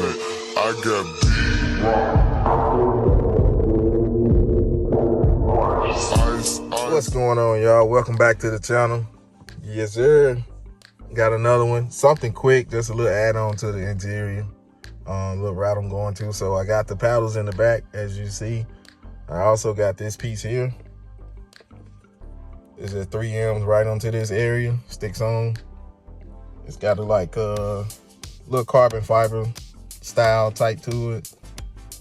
I got What's going on, y'all? Welcome back to the channel. Yes, sir. Got another one. Something quick, just a little add-on to the interior. Little route I'm going to. So I got the paddles in the back, as you see. I also got this piece here. It's a 3Ms right onto this area. Sticks on. It's got a little carbon fiber style type to it.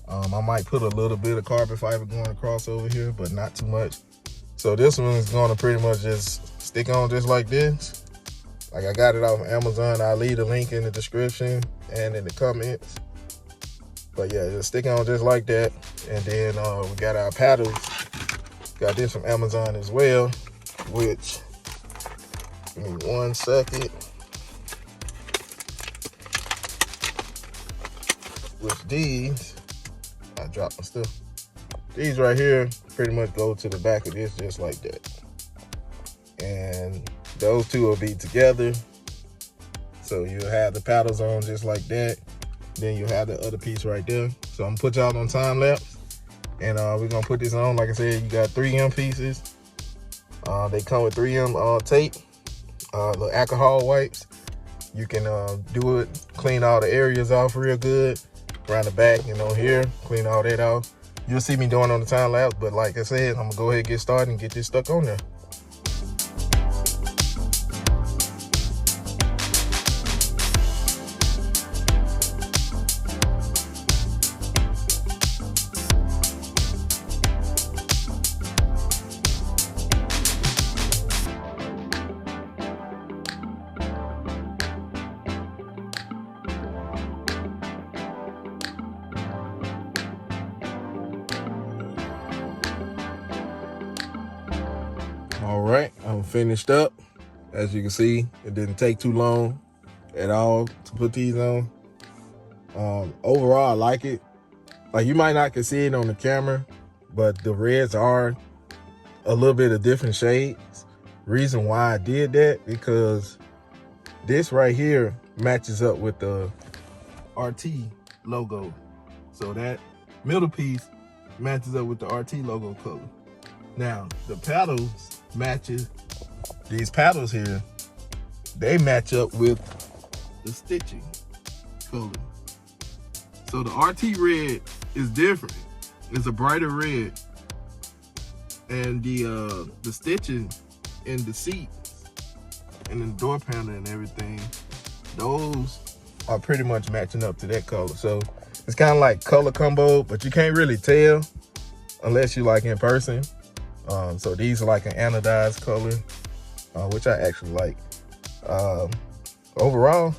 I might put a little bit of carbon fiber going across over here, but not too much. So this one is going to pretty much just stick on just like this. Like I got it off Amazon. I'll leave the link in the description and in the comments. But yeah, just stick on just like that. And then we got our paddles. Got this from Amazon as well, which, give me 1 second. Which these, I dropped my stuff. These right here pretty much go to the back of this just like that. And those two will be together. So you'll have the paddles on just like that. Then you'll have the other piece right there. So I'm gonna put y'all on time lapse. And we're gonna put this on. Like I said, you got 3M pieces. They come with 3M tape, little alcohol wipes. You can do it, clean all the areas off real good. Around the back, here, clean all that off. You'll see me doing on the time lapse, but like I said, I'm gonna go ahead and get started and get this stuck on there. All right, I'm finished up. As you can see, it didn't take too long at all to put these on. Overall, I like it. Like, you might not can see it on the camera, but the reds are a little bit of different shades. Reason why I did that, because this right here matches up with the RT logo. So that middle piece matches up with the RT logo color. Now, the paddles matches, these paddles here, they match up with the stitching color. So the RT red is different. It's a brighter red. And the stitching in the seats and in the door panel and everything, those are pretty much matching up to that color. So it's kind of like color combo, but you can't really tell unless you like in person. So these are like an anodized color, which I actually like. Overall,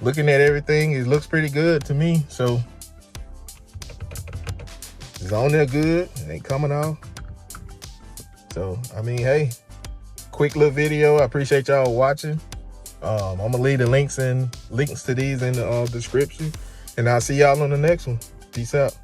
looking at everything, it looks pretty good to me. So it's on there good, it ain't coming off. So, I mean, hey, quick little video. I appreciate y'all watching. I'm gonna leave the links to these in the description, and I'll see y'all on the next one. Peace out.